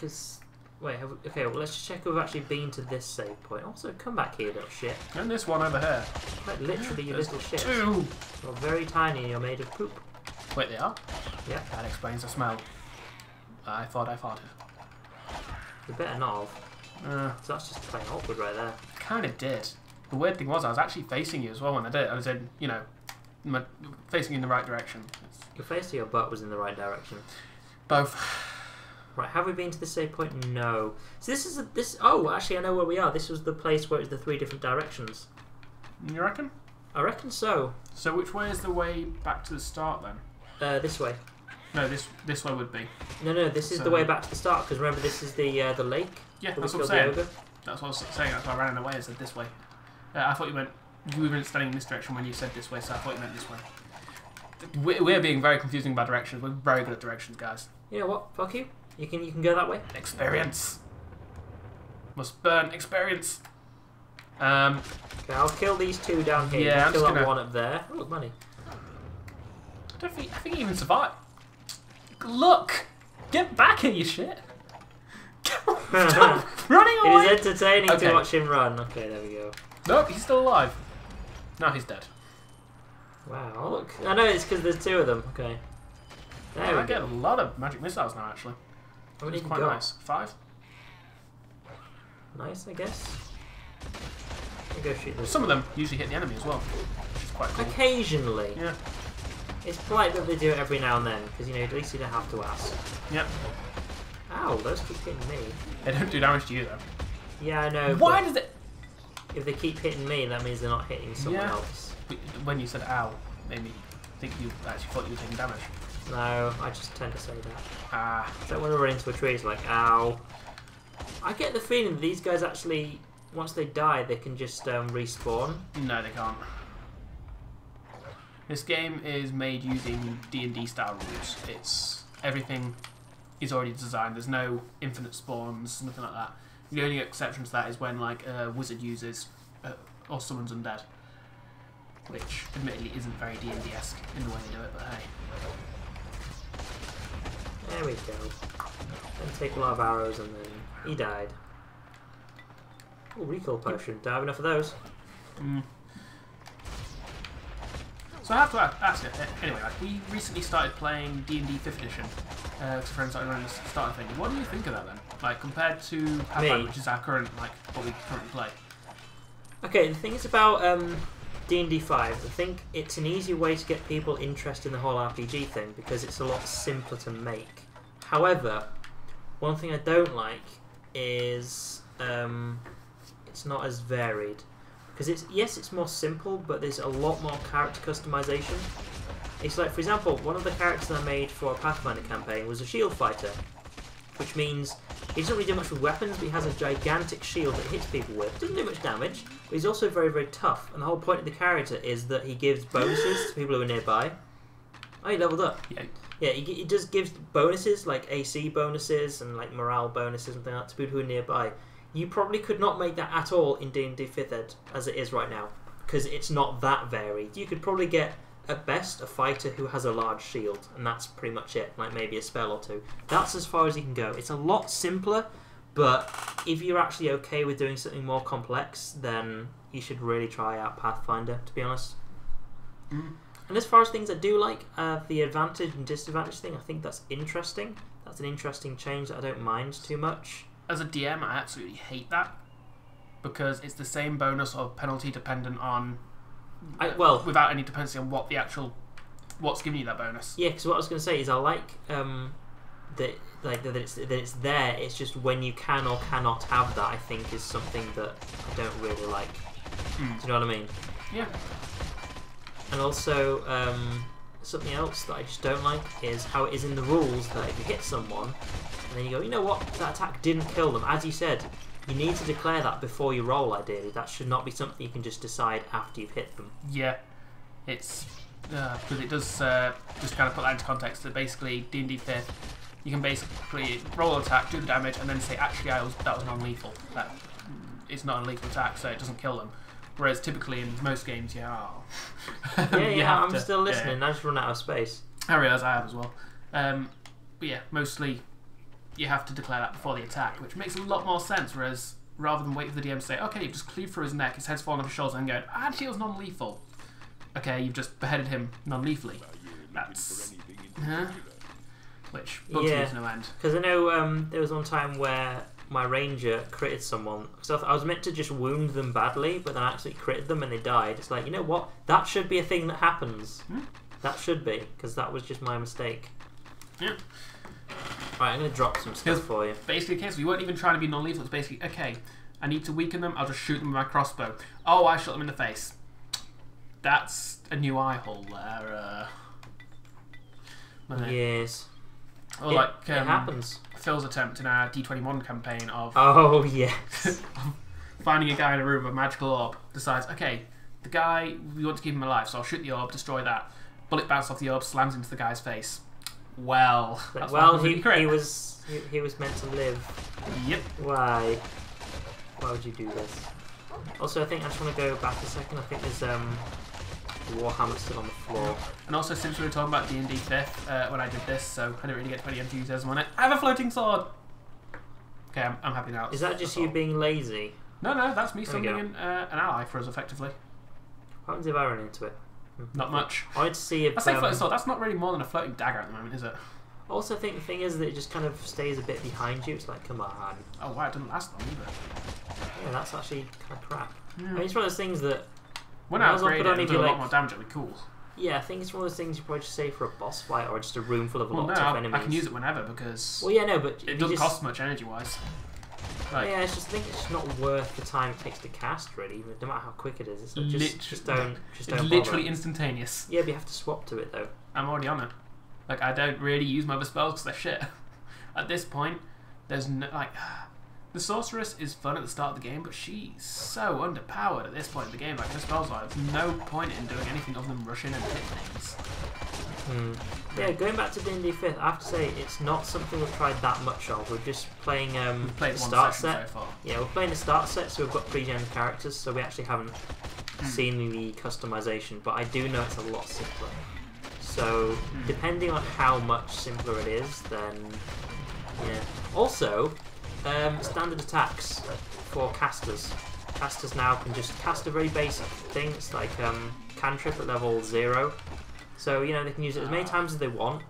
because... Wait, okay, well, let's just check if we've actually been to this save point. Also, come back here, little shit. And this one over here. Quite literally, you little shit. Two! You're very tiny and you're made of poop. Wait, they are? Yeah. That explains the smell. I thought I farted. You better not have. So that's just plain awkward right there. Kind of did. The weird thing was I was actually facing you as well when I did it. I was in, you know, facing in the right direction. Your face or your butt was in the right direction? Both. Right, have we been to the save point? No. So this is oh, actually I know where we are. This was the place where it was the 3 different directions. You reckon? I reckon so. So which way is the way back to the start then? This way. No, this way would be. No, this is the way back to the start, because remember this is the lake? Yeah, that's what I'm saying. That's what I was saying, that's why I ran away and said this way. I thought you were standing in this direction when you said this way, so I thought you meant this way. We're being very confusing about directions. We're very good at directions, guys. You know what? Fuck you. You can go that way. Experience. Must burn experience. Okay, I'll kill these 2 down here. Yeah, I'll kill that 1 up there. Oh, look, money. I think he even survived. Look! Get back here, you shit! Stop running away! It is entertaining to watch him run. Okay, there we go. Nope, he's still alive. Now he's dead. Wow, look. I know it's because there's 2 of them. Okay. There we go. I get a lot of magic missiles now, actually. How many It's quite nice. 5. Nice, I guess. I'll go shoot this. Some of them usually hit the enemy as well, which is quite cool. Occasionally. Yeah. It's polite that they do it every now and then, because, you know, at least you don't have to ask. Yep. Ow, those keep hitting me. They don't do damage to you, though. Yeah, I know. Why does it... If they keep hitting me, that means they're not hitting someone else. When you said ow, made me think you actually thought you were taking damage. No, I just tend to say that. Ah. So when I run into a tree, it's like, ow. I get the feeling that these guys actually, once they die, they can just respawn. No, they can't. This game is made using D&D style rules. It's everything is already designed. There's no infinite spawns, nothing like that. The only exception to that is when like a wizard uses or summons undead, which admittedly isn't very D&D-esque in the way they do it. But hey, there we go. Then take a lot of arrows and then he died. Oh, recall potion. Do I have enough of those? So I have to ask it. Anyway, like, we recently started playing D&D 5th edition. Because friends started running the starter thing. What do you think of that then? Like compared to Pathfinder, which is our current, like what we currently play. Okay, the thing is about D&D 5. I think it's an easy way to get people interested in the whole RPG thing because it's a lot simpler to make. However, one thing I don't like is it's not as varied. Because it's more simple, but there's a lot more character customization. It's like, for example, one of the characters I made for a Pathfinder campaign was a shield fighter, which means he doesn't really do much with weapons, but he has a gigantic shield that he hits people with. Doesn't do much damage, but he's also very, very tough. And the whole point of the character is that he gives bonuses to people who are nearby. Oh, he leveled up. Yeah. Yeah, he just gives bonuses, like AC bonuses and like morale bonuses and things like that to people who are nearby. You probably could not make that at all in D&D 5th Ed as it is right now, because it's not that varied. You could probably get, at best, a fighter who has a large shield, and that's pretty much it, like maybe a spell or 2. That's as far as you can go. It's a lot simpler, but if you're actually okay with doing something more complex, then you should really try out Pathfinder, to be honest. And as far as things I do like, the advantage and disadvantage thing, I think that's interesting. That's an interesting change that I don't mind too much. As a DM, I absolutely hate that because it's the same bonus or penalty dependent on, without any dependency on what the actual, what's giving you that bonus. Yeah, because what I was going to say is I like that it's there. It's just when you can or cannot have that, I think, is something that I don't really like. Do you know what I mean? Yeah. And also, something else that I just don't like is how it is in the rules that if you hit someone, and then you go, you know what, that attack didn't kill them. As you said, you need to declare that before you roll, ideally. That should not be something you can just decide after you've hit them. Yeah, it's because it does just kind of put that into context. That basically D&D 5th, you can basically roll an attack, do the damage, and then say, actually, that was non-lethal. That it's not a lethal attack, so it doesn't kill them. Whereas typically in most games, I'm still listening. I just run out of space. I realise I have as well. But yeah, mostly, you have to declare that before the attack, which makes a lot more sense. Whereas rather than wait for the DM to say, okay, you've just cleaved through his neck, his head's fallen off his shoulders, and going, actually, it was non-lethal. Okay, you've just beheaded him non-lethally. That's which bugs me to no end. Because I know there was one time where my ranger critted someone. So I was meant to just wound them badly, but then I actually critted them and they died. It's like, you know what? That should be a thing that happens. That should be, because that was just my mistake. Yeah. Right, I'm going to drop some stuff for you. Basically the case, we weren't even trying to be non-lethal. It's basically, okay, I need to weaken them, I'll just shoot them with my crossbow. Oh, I shot them in the face. That's a new eye hole there. Yes. Or like it happens. Phil's attempt in our D21 campaign of oh yes, finding a guy in a room with a magical orb, decides, okay, the guy, we want to keep him alive, so I'll shoot the orb, destroy that. Bullet bounces off the orb, slams into the guy's face. Well, that's he was meant to live. Yep. Why would you do this? Also, I think I just want to go back a second. I think there's Warhammer still on the floor. And also, since we were talking about D&D 5th when I did this, so I didn't really get 20 enthusiasm on it. I have a floating sword! Okay, I'm happy now. Is that just you being lazy? No, that's me summoning an ally for us, effectively. What happens if I run into it? Not much. I want to see if... I say floating sword, that's not really more than a floating dagger at the moment, is it? Also, I think the thing is that it just kind of stays a bit behind you. It's like, come on. Oh wow, it doesn't last long either. Yeah, that's actually kind of crap. I mean, it's one of those things that... When I upgrade it and do a lot more damage, it'll be cool. Yeah, I think it's one of those things you probably just say for a boss fight or just a room full of a lot of enemies. I can use it whenever because... Well, yeah, no, but... It doesn't cost much energy-wise. Like, yeah, I just think it's just not worth the time it takes to cast, really, no matter how quick it is. It's like just don't It's literally instantaneous. Yeah, but you have to swap to it, though. I'm already on it. Like, I don't really use my other spells because they're shit. At this point, there's no... Like, the sorceress is fun at the start of the game, but she's so underpowered at this point in the game. Like, her spells are... There's no point in doing anything other than rush in and hit things. Yeah, going back to D&D 5th, I have to say, it's not something we've tried that much of. We're just playing the start set. So far. Yeah, we're playing the start set, so we've got pre-gen characters, so we actually haven't seen the customization, but I do know it's a lot simpler. So, depending on how much simpler it is, then... Yeah. Also, standard attacks for casters. Casters now can just cast a very basic thing. It's like cantrip at level 0. So, you know, they can use it as many times as they want.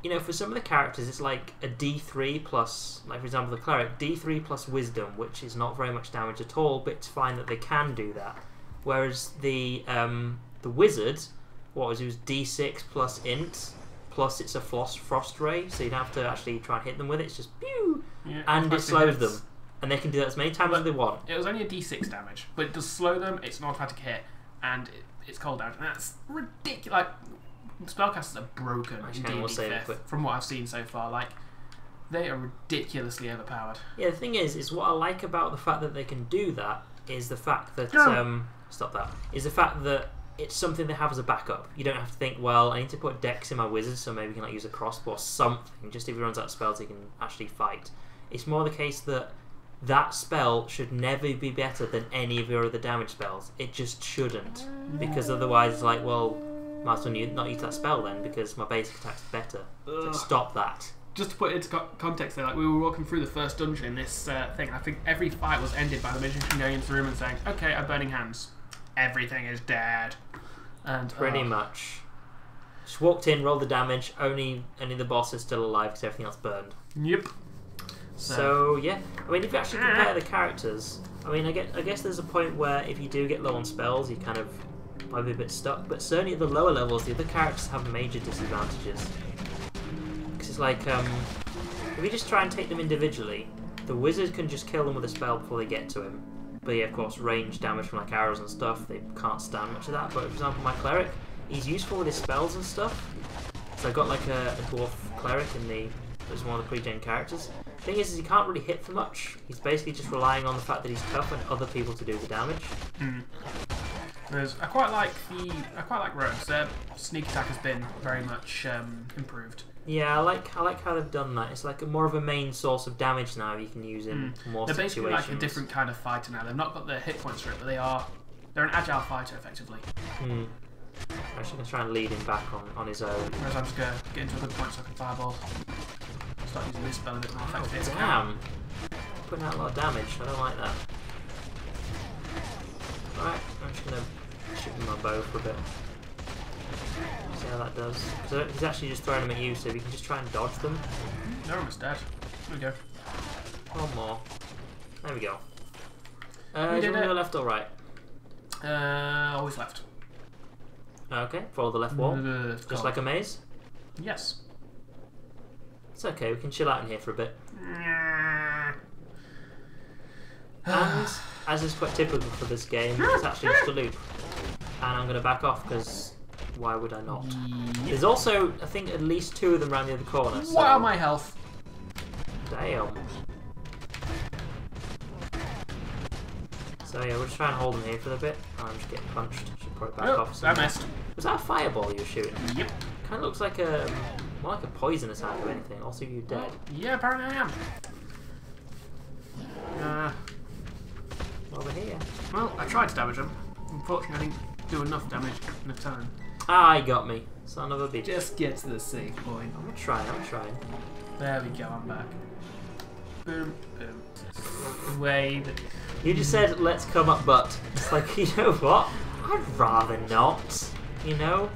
You know, for some of the characters, it's like a D3 plus, like for example, the cleric, D3 plus wisdom, which is not very much damage at all, but it's fine that they can do that. Whereas the wizard, it was D6 plus int, plus it's a frost ray, so you don't have to actually try and hit them with it. It's just pew, and it slows them, and they can do that as many times as they want. It was only a D6 damage, but it does slow them. It's an automatic hit, and it's cold damage, and that's ridiculous. Like, spellcasters are broken in D&D 5th, from what I've seen so far. Like, they are ridiculously overpowered. Yeah, the thing is what I like about the fact that they can do that is the fact that is the fact that it's something they have as a backup. You don't have to think, well, I need to put dex in my wizard, so maybe we can like use a crossbow or something, just if he runs out of spells he can actually fight. It's more the case that that spell should never be better than any of your other damage spells. It just shouldn't, because otherwise it's like, well, might as well not use that spell then, because my basic attack's better. So stop that. Just to put it into context there, like, we were walking through the first dungeon in this thing, and I think every fight was ended by the magician going into the room and saying, okay, I'm burning hands. Everything is dead. And pretty much. Just walked in, rolled the damage, only the boss is still alive because everything else burned. Yep. So yeah, I mean, if you actually compare the characters, I mean, I guess there's a point where if you do get low on spells, you kind of might be a bit stuck. But certainly at the lower levels, the other characters have major disadvantages. Because it's like, if you just try and take them individually, the wizard can just kill them with a spell before they get to him. But yeah, of course, range damage from like arrows and stuff, they can't stand much of that. But for example, my cleric, he's useful with his spells and stuff. So I've got like a dwarf cleric as one of the pre-gen characters. The thing is he can't really hit for much. He's basically just relying on the fact that he's tough and other people to do the damage. Whereas I quite like rogues. Their sneak attack has been very much improved. Yeah, I like how they've done that. It's like more of a main source of damage now you can use in more situations. They're basically like a different kind of fighter now. They've not got the hit points for it, but they're an agile fighter effectively. I'm actually going to try and lead him back on his own. Whereas I'm just going to get into a good point so I can fireball. start using this spell a bit more Oh, effectively. damn. Putting out a lot of damage. I don't like that. Alright, I'm just going to shoot with my bow for a bit. See how that does. So he's actually just throwing them at you, so if you can just try and dodge them. They're almost dead. There we go. One more. There we go. We Do you did want to it. go left or right? Always left. Okay, follow the left wall. Just like a maze. Yes. It's okay, we can chill out in here for a bit. And, as is quite typical for this game, it's actually just a loop. And I'm going to back off because why would I not? There's also, I think, at least 2 of them around the other corner. So... Wow, my health. Damn. So yeah, we'll just try and hold them here for a bit. I'm just getting punched. Should probably back off. I missed. Was that a fireball you were shooting? Yep. Kind of looks like a more like a poison attack or anything. Also, you dead. Yeah, apparently I am. Over here. Well, I tried to damage him. Unfortunately, I didn't do enough damage enough time. Ah, he got me. Son of a bitch. Just get to the safe point. I'm trying. There we go, I'm back. Boom, boom. Wave. You just said, let's come up, but. It's like, you know what? I'd rather not. You know?